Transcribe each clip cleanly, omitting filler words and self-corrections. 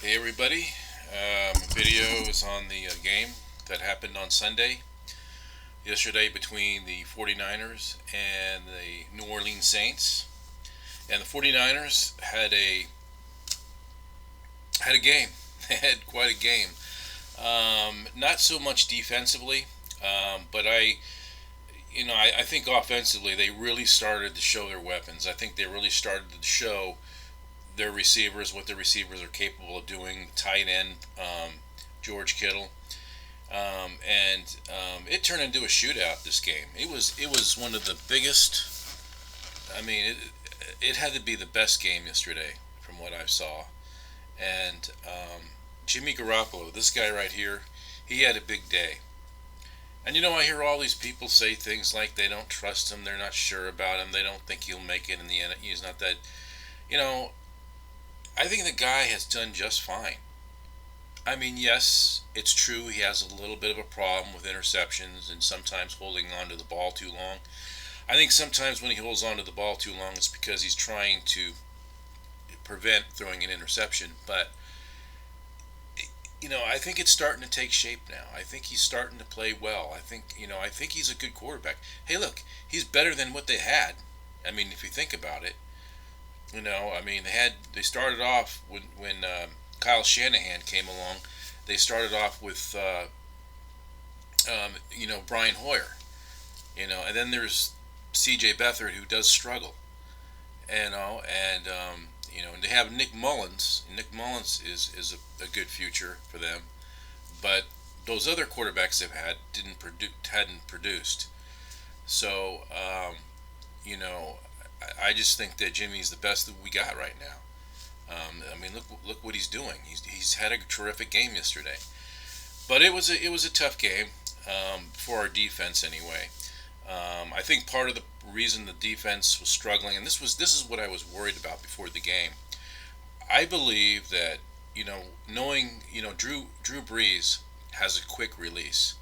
Hey everybody, video is on the game that happened on Sunday, yesterday between the 49ers and the New Orleans Saints. And the 49ers had a game. They had quite a game. Not so much defensively, but I think offensively they really started to show their weapons. I think they really started to show their receivers what their receivers are capable of doing. Tight end, George Kittle. And it turned into a shootout. This game. It was one of the biggest. I mean, it had to be the best game yesterday from what I saw. And Jimmy Garoppolo, this guy right here, he had a big day. And I hear all these people say things like they don't trust him, they're not sure about him, they don't think he'll make it in the end. He's not that. You know, I think the guy has done just fine. I mean, yes, it's true he has a little bit of a problem with interceptions and sometimes holding on to the ball too long. I think sometimes when he holds on to the ball too long, it's because he's trying to prevent throwing an interception. But I think it's starting to take shape now. I think he's starting to play well. I think he's a good quarterback. Hey, look, he's better than what they had. I mean, if you think about it, I mean, they started off when Kyle Shanahan came along. They started off with Brian Hoyer, and then there's C.J. Beathard who does struggle, and they have Nick Mullins. Nick Mullins is a good future for them, but those other quarterbacks they've had hadn't produced. So you know, I just think that Jimmy's the best that we got right now. I mean, look what he's doing. He's had a terrific game yesterday, but it was a tough game for our defense anyway. I think part of the reason the defense was struggling, and this is what I was worried about before the game. I believe that knowing Drew Brees has a quick release.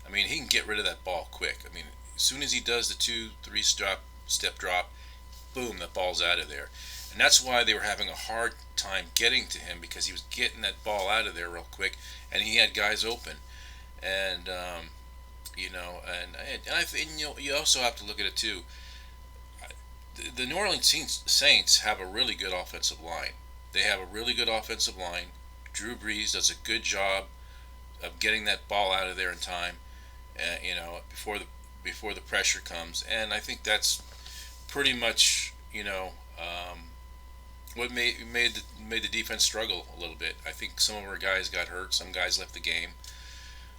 I mean, he can get rid of that ball quick. I mean, as soon as he does the 2-3 step drop, boom, that ball's out of there. And that's why they were having a hard time getting to him because he was getting that ball out of there real quick, and he had guys open. And you also have to look at it too. The New Orleans Saints have a really good offensive line. They have a really good offensive line. Drew Brees does a good job of getting that ball out of there in time, before the pressure comes. And I think that's pretty much what made the defense struggle a little bit. I think some of our guys got hurt. Some guys left the game.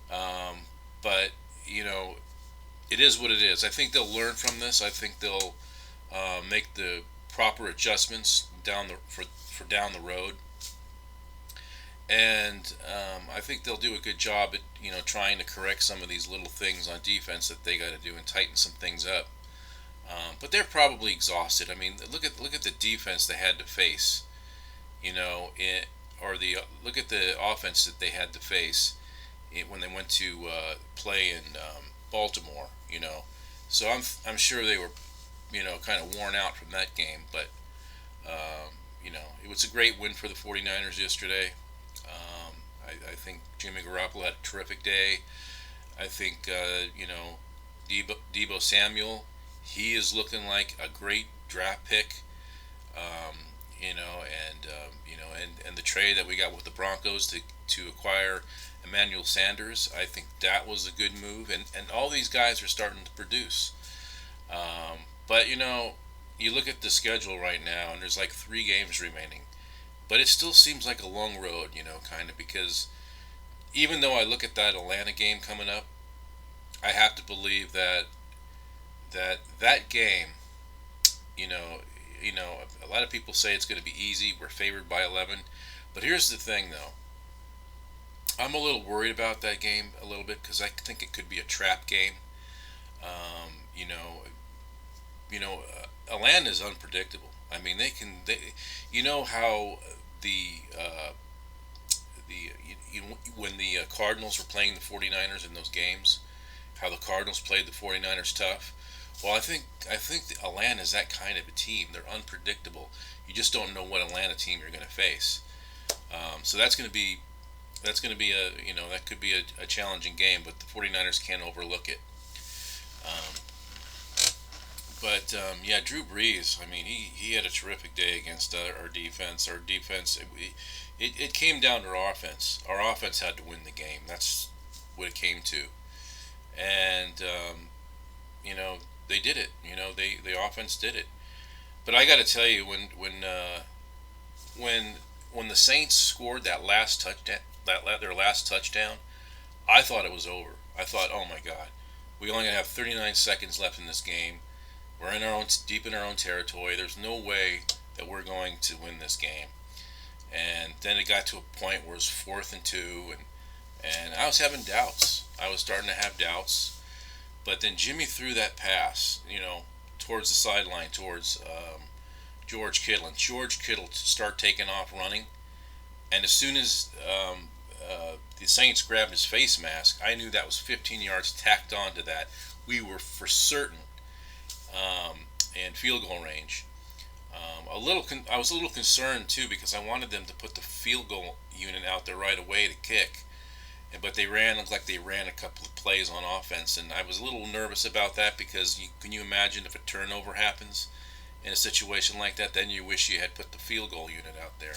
But it is what it is. I think they'll learn from this. I think they'll make the proper adjustments for down the road, and I think they'll do a good job at trying to correct some of these little things on defense that they got to do and tighten some things up. But they're probably exhausted. I mean, look at the defense they had to face. Look at the offense that they had to face when they went to play in Baltimore. So I'm sure they were kind of worn out from that game. But it was a great win for the 49ers yesterday. I think Jimmy Garoppolo had a terrific day. I think Debo Samuel, he is looking like a great draft pick. And the trade that we got with the Broncos to acquire Emmanuel Sanders, I think that was a good move. And all these guys are starting to produce. But you look at the schedule right now, and there's like 3 games remaining. But it still seems like a long road, kind of, because even though I look at that Atlanta game coming up, I have to believe that game, you know, a lot of people say it's going to be easy. We're favored by 11, but here's the thing, though. I'm a little worried about that game a little bit because I think it could be a trap game. Um, you know, Atlanta is unpredictable. I mean, you know how the when the Cardinals were playing the 49ers in those games, how the Cardinals played the 49ers tough. Well, I think Atlanta is that kind of a team. They're unpredictable. You just don't know what Atlanta team you're going to face. So that's going to be that could be a challenging game, but the 49ers can't overlook it. Um, but yeah, Drew Brees. I mean, he had a terrific day against our defense. Our defense, it came down to our offense. Our offense had to win the game. That's what it came to, and they did it. The offense did it. But I got to tell you, when when the Saints scored that last touchdown, their last touchdown, I thought it was over. I thought, oh my God, we only have 39 seconds left in this game. We're in our own deep in our own territory. There's no way that we're going to win this game. And then it got to a point where it was 4th and 2, and I was having doubts. I was starting to have doubts. But then Jimmy threw that pass, towards the sideline, towards George Kittle, and George Kittle start taking off running. And as soon as the Saints grabbed his face mask, I knew that was 15 yards tacked onto that. We were for certain in field goal range. I was a little concerned too because I wanted them to put the field goal unit out there right away to kick, but looked like they ran a couple of plays on offense, and I was a little nervous about that because can you imagine if a turnover happens in a situation like that? Then you wish you had put the field goal unit out there.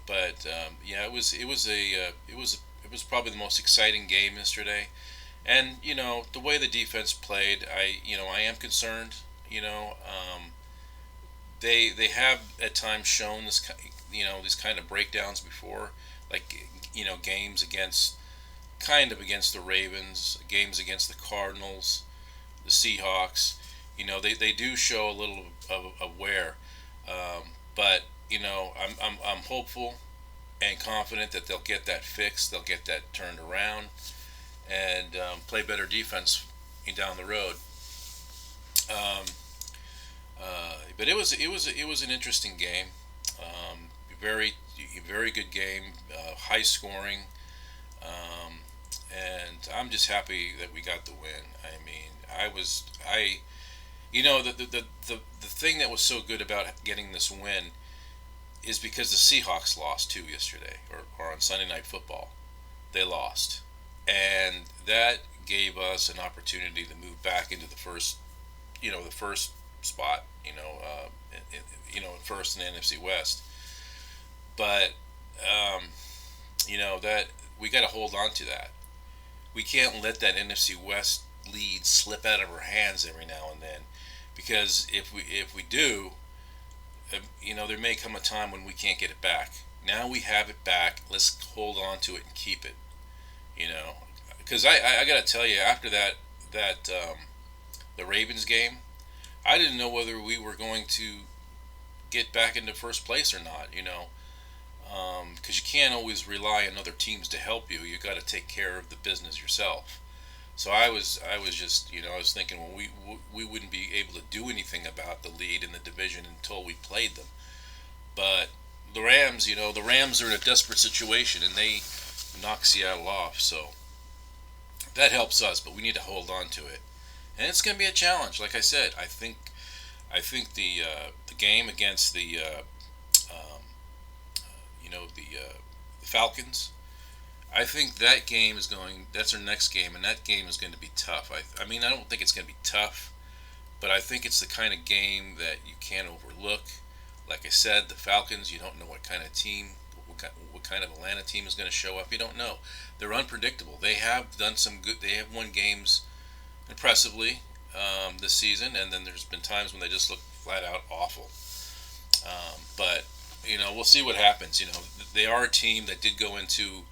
But yeah, it was probably the most exciting game yesterday, and the way the defense played, I am concerned. They have at times shown these kind of breakdowns before, like games against the Ravens, games against the Cardinals, the Seahawks. They do show a little of wear, but I'm hopeful and confident that they'll get that fixed. They'll get that turned around and play better defense down the road. Um, but it was an interesting game. Very very good game, high scoring, um, and I'm just happy that we got the win. I mean, the thing that was so good about getting this win is because the Seahawks lost too yesterday, or on Sunday Night Football, they lost, and that gave us an opportunity to move back into the first spot, first in the NFC West. But that we got to hold on to that. We can't let that NFC West lead slip out of our hands every now and then, because if we do, there may come a time when we can't get it back. Now we have it back. Let's hold on to it and keep it. Because I got to tell you, after that the Ravens game, I didn't know whether we were going to get back into first place or not. Because you can't always rely on other teams to help you. You got to take care of the business yourself. So I was just I was thinking, well, we wouldn't be able to do anything about the lead in the division until we played them. But the Rams are in a desperate situation, and they knock Seattle off. So that helps us, but we need to hold on to it. And it's going to be a challenge. Like I said, I think the game against um, the Falcons. I think that game is going. That's our next game, and that game is going to be tough. I mean, I don't think it's going to be tough, but I think it's the kind of game that you can't overlook. Like I said, the Falcons. You don't know what kind of team, what kind of Atlanta team is going to show up. You don't know. They're unpredictable. They have done some good. They have won games impressively this season, and then there's been times when they just look flat out awful. But we'll see what happens. They are a team that did go into.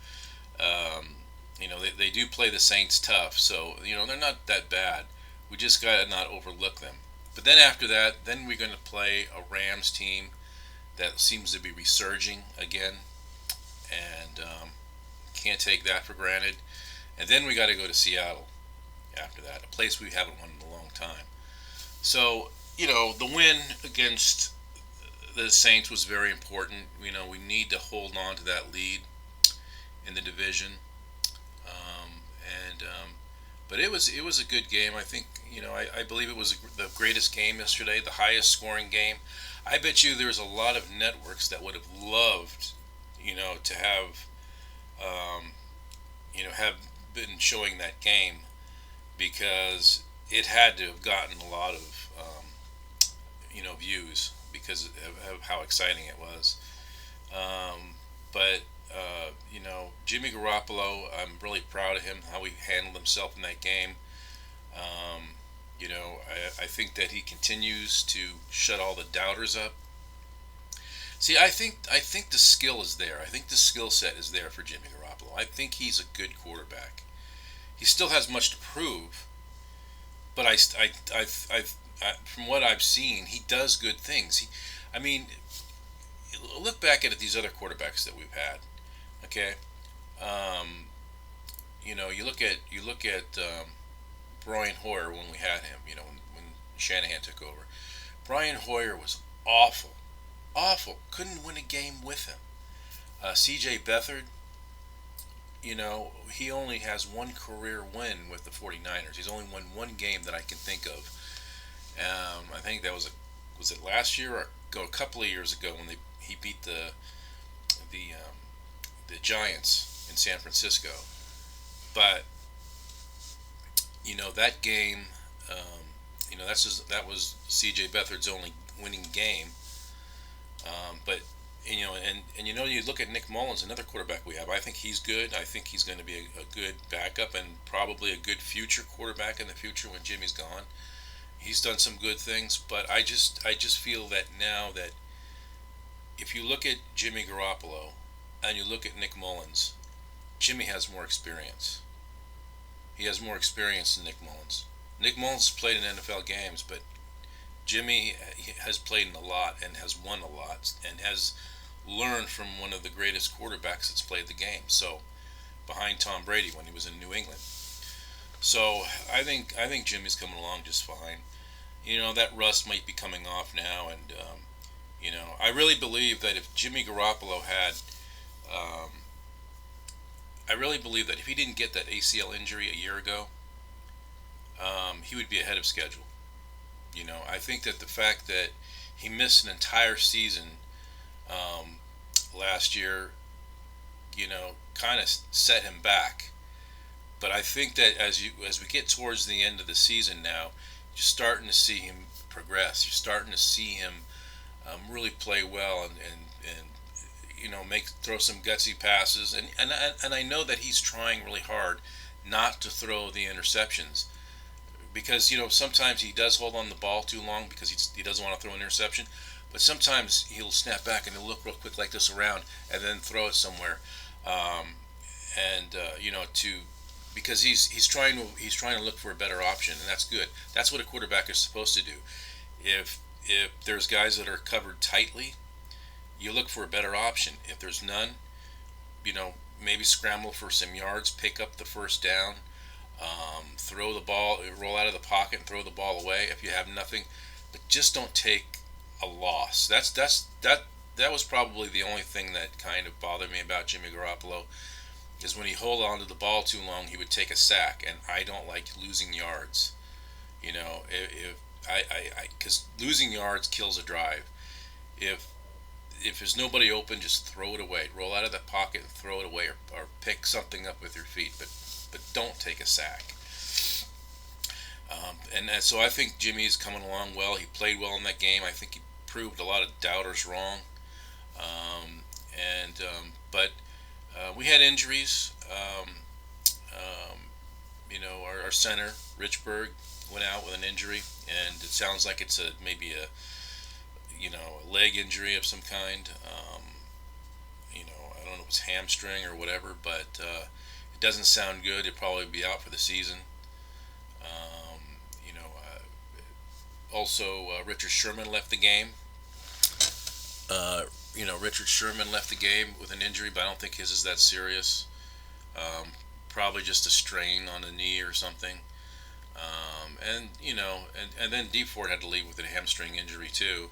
They do play the Saints tough, so they're not that bad. We just gotta not overlook them. But then after that, then we're going to play a Rams team that seems to be resurging again, and can't take that for granted. And then we got to go to Seattle after that, a place we haven't won in a long time. So the win against the Saints was very important. We need to hold on to that lead in the division, and but it was a good game. I think I believe it was the greatest game yesterday, the highest scoring game. I bet you there's a lot of networks that would have loved, to have, um, have been showing that game because it had to have gotten a lot of, views because of how exciting it was. Um, but Jimmy Garoppolo, I'm really proud of him how he handled himself in that game. Um, I think that he continues to shut all the doubters up. See, I think the skill is there. I think the skill set is there for Jimmy Garoppolo. I think he's a good quarterback. He still has much to prove, but from what I've seen, he does good things. I mean, look back at these other quarterbacks that we've had. Okay, um, you look at Brian Hoyer when we had him. When Shanahan took over, Brian Hoyer was awful, awful. Couldn't win a game with him. C.J. Beathard, he only has one career win with the 49ers. He's only won one game that I can think of. I think that was it last year or a couple of years ago when he beat the Giants in San Francisco. But that game, that was C.J. Beathard's only winning game. But you look at Nick Mullins, another quarterback we have. I think he's good. I think he's going to be a good backup and probably a good future quarterback in the future when Jimmy's gone. He's done some good things, but I just feel that now that if you look at Jimmy Garoppolo and you look at Nick Mullins, Jimmy has more experience. He has more experience than Nick Mullins. Nick Mullins has played in NFL games, but Jimmy has played in a lot and has won a lot and has learned from one of the greatest quarterbacks that's played the game. So behind Tom Brady when he was in New England. So I think Jimmy's coming along just fine. That rust might be coming off now, and I really believe that if Jimmy Garoppolo had, um, I really believe that if he didn't get that ACL injury a year ago, he would be ahead of schedule. I think that the fact that he missed an entire season um, last year, kind of set him back. But I think that as we get towards the end of the season now, you're starting to see him progress. You're starting to see him really play well and make throw some gutsy passes. And I know that he's trying really hard not to throw the interceptions because sometimes he does hold on the ball too long because he doesn't want to throw an interception. But sometimes he'll snap back and he'll look real quick like this around and then throw it somewhere. Um, and to because he's trying to look for a better option, and that's good. That's what a quarterback is supposed to do. If there's guys that are covered tightly, you look for a better option. If there's none, maybe scramble for some yards, pick up the first down, throw the ball, roll out of the pocket, and throw the ball away. If you have nothing, but just don't take a loss. That was probably the only thing that kind of bothered me about Jimmy Garoppolo is when he hold on to the ball too long, he would take a sack, and I don't like losing yards. If because losing yards kills a drive. If there's nobody open, just throw it away. Roll out of the pocket and throw it away, or pick something up with your feet, but don't take a sack. And so I think Jimmy's coming along well. He played well in that game. I think he proved a lot of doubters wrong. But we had injuries. Our center Richburg went out with an injury, and it sounds like it's maybe a leg injury of some kind. I don't know if it's hamstring or whatever, but it doesn't sound good. He'll probably be out for the season. Um, also, Richard Sherman left the game. Richard Sherman left the game with an injury, but I don't think his is that serious. Um, Probably just a strain on the knee or something. And then D Ford had to leave with a hamstring injury too.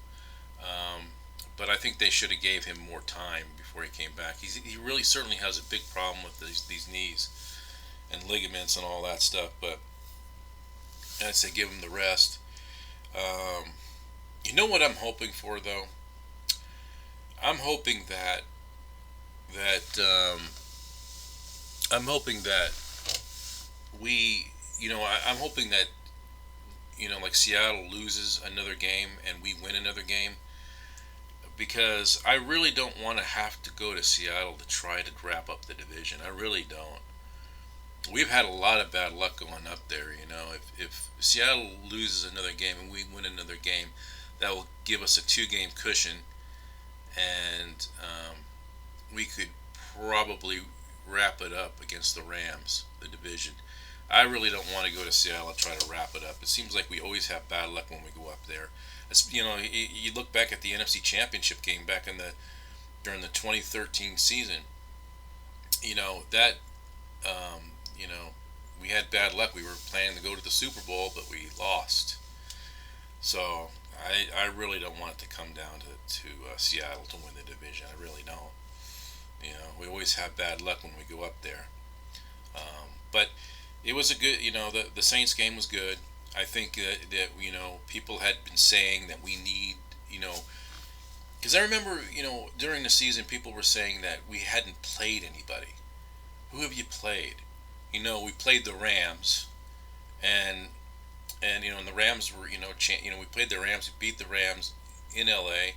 Um, but I think they should have gave him more time before he came back. He really certainly has a big problem with these knees and ligaments and all that stuff. But I'd say give him the rest. Um, You know what I'm hoping for though? I'm hoping that I'm hoping that I'm hoping that like Seattle loses another game and we win another game, because I really don't want to have to go to Seattle to try to wrap up the division. I really don't. We've had a lot of bad luck going up there. If Seattle loses another game and we win another game, that will give us a two-game cushion, and we could probably wrap it up against the Rams, the division. I really don't want to go to Seattle and try to wrap it up. It seems like we always have bad luck when we go up there. You look back at the NFC Championship game back in the during the 2013 season. That um, you know we had bad luck. We were planning to go to the Super Bowl, but we lost. So I really don't want it to come down to Seattle to win the division. I really don't. We always have bad luck when we go up there. But it was a good. The Saints game was good. I think that people had been saying that we need because I remember during the season people were saying that we hadn't played anybody. Who have you played? We played the Rams, and and the Rams were we played the Rams, we beat the Rams in L.A.,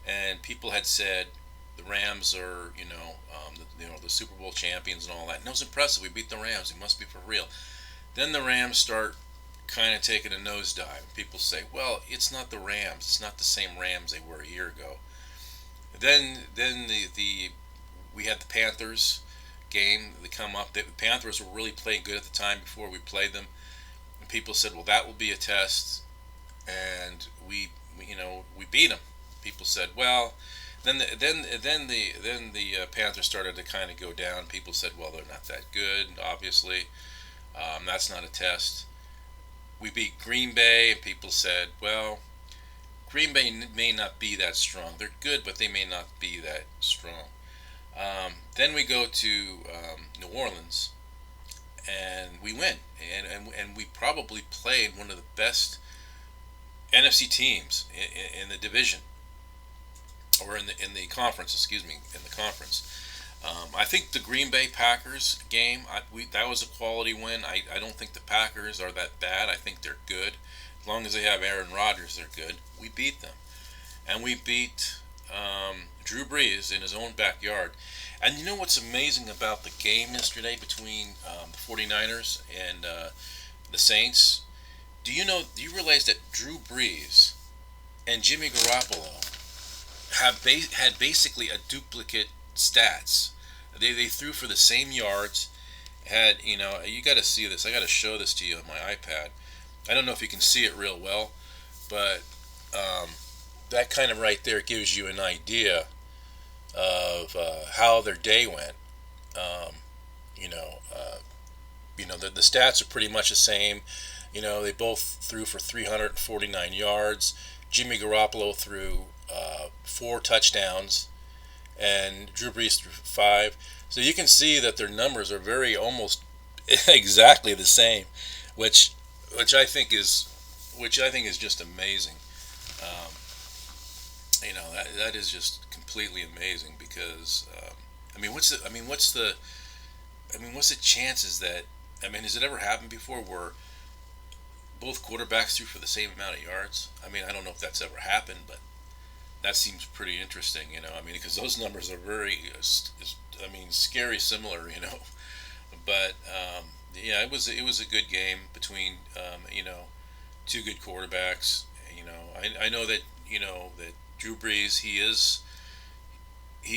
and people had said the Rams are the Super Bowl champions and all that. And it was impressive. We beat the Rams. It must be for real. Then the Rams start kind of taking a nosedive. People say, well, it's not the Rams. It's not the same Rams they were a year ago. Then the we had the Panthers game. They come up. The Panthers were really playing good at the time before we played them. And people said, well, that will be a test. And we beat them. People said, well, then the Panthers started to kind of go down. People said, well, they're not that good. Obviously, that's not a test. We beat Green Bay, and people said, well, Green Bay may not be that strong. They're good, but they may not be that strong. Then we go to New Orleans, and we win, and we probably played one of the best NFC teams in the division, or in the conference. Excuse me, in the conference. I think the Green Bay Packers game, that was a quality win. I don't think the Packers are that bad. I think they're good. As long as they have Aaron Rodgers, they're good. We beat them. And we beat Drew Brees in his own backyard. And you know what's amazing about the game yesterday between the 49ers and the Saints? Do you realize that Drew Brees and Jimmy Garoppolo had basically a duplicate stats. They threw for the same yards. Had you got to see this. I got to show this to you on my iPad. I don't know if you can see it real well, but that kind of right there gives you an idea of how their day went. Um, you know, uh, the stats are pretty much the same. They both threw for 349 yards. Jimmy Garoppolo threw 4 touchdowns, and Drew Brees threw 5. So you can see that their numbers are very almost exactly the same, which which I think is which I think is just amazing. Um, that is just completely amazing because what's the chances that has it ever happened before where both quarterbacks threw for the same amount of yards? I don't know if that's ever happened, but that seems pretty interesting. Because those numbers are very, scary similar. But yeah, it was a good game between two good quarterbacks. I know that that Drew Brees he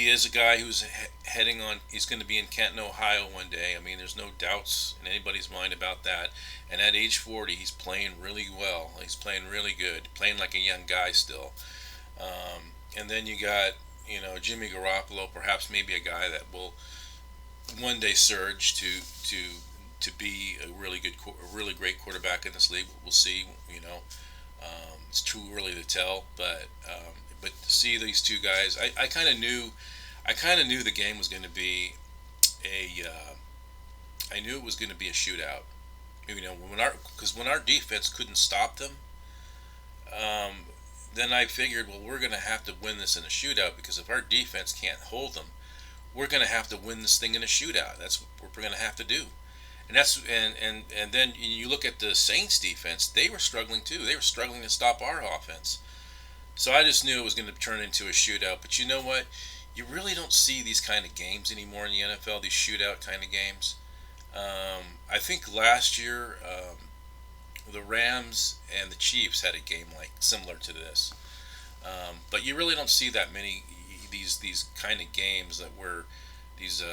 is a guy who's heading on. He's going to be in Canton, Ohio one day. There's no doubts in anybody's mind about that. And at age 40, he's playing really well. He's playing really good, playing like a young guy still. And then you got Jimmy Garoppolo, perhaps maybe a guy that will one day surge to be a really great quarterback in this league. We'll see. It's too early to tell, but to see these two guys, I kind of knew the game was going to be a I knew it was going to be a shootout. When our defense couldn't stop them, um, then I figured, well, we're going to have to win this in a shootout because if our defense can't hold them, we're going to have to win this thing in a shootout. That's what we're going to have to do. And then you look at the Saints defense; they were struggling too. They were struggling to stop our offense. So I just knew it was going to turn into a shootout. But you know what? You really don't see these kind of games anymore in the NFL. These shootout kind of games. I think last year the Rams and the Chiefs had a game like similar to this. But you really don't see that many these kind of games that were these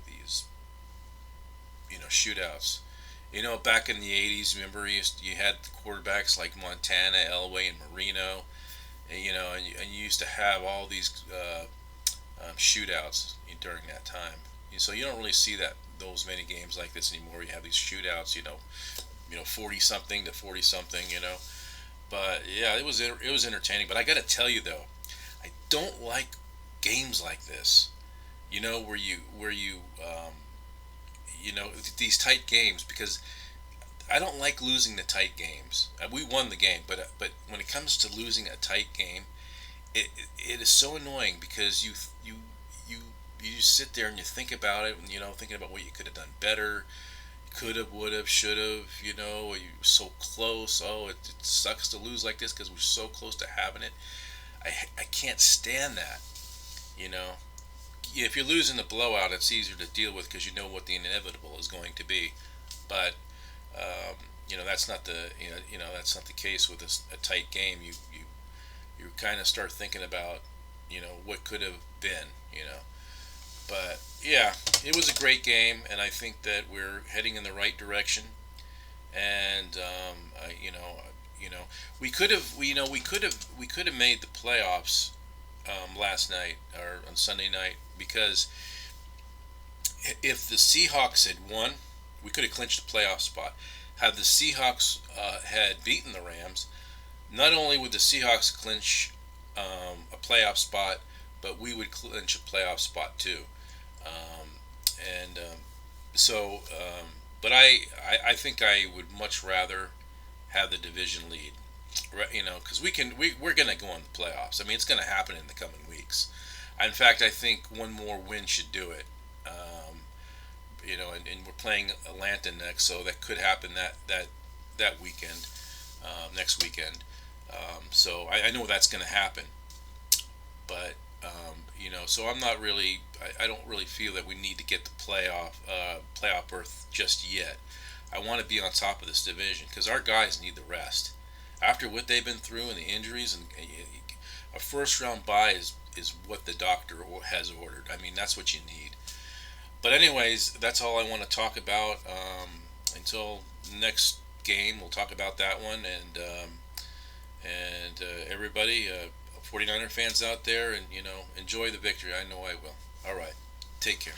these shootouts. Back in the '80s, remember you had quarterbacks like Montana, Elway, and Marino, and you used to have all these shootouts during that time. So you don't really see those many games like this anymore. You have these shootouts, 40 something to 40 something, But yeah, it was entertaining. But I got to tell you though, I don't like games like this. Where you these tight games because I don't like losing the tight games. We won the game, but when it comes to losing a tight game, it is so annoying because you you just sit there and you think about it, and thinking about what you could have done better, could have, would have, should have. You were so close. Oh, it sucks to lose like this because we're so close to having it. I can't stand that. You know, if you're losing the blowout, it's easier to deal with because you know what the inevitable is going to be. But that's not the that's not the case with a tight game. You kind of start thinking about what could have been. But yeah, it was a great game, and I think that we're heading in the right direction. And we could have we could have made the playoffs last night or on Sunday night because if the Seahawks had won, we could have clinched a playoff spot. Had the Seahawks had beaten the Rams, not only would the Seahawks clinch a playoff spot, but we would clinch a playoff spot too. Um, and so, but I think I would much rather have the division lead, right? Because we're going to go in the playoffs. I mean, it's going to happen in the coming weeks. In fact, I think one more win should do it. And we're playing Atlanta next, so that could happen that weekend, next weekend. So I know that's going to happen, but so I'm not really. I don't really feel that we need to get the playoff berth just yet. I want to be on top of this division because our guys need the rest after what they've been through and the injuries and a first round bye is what the doctor has ordered. I mean that's what you need. But anyways, that's all I want to talk about. Until next game, we'll talk about that one and everybody, 49er fans out there, and enjoy the victory. I know I will. All right, take care.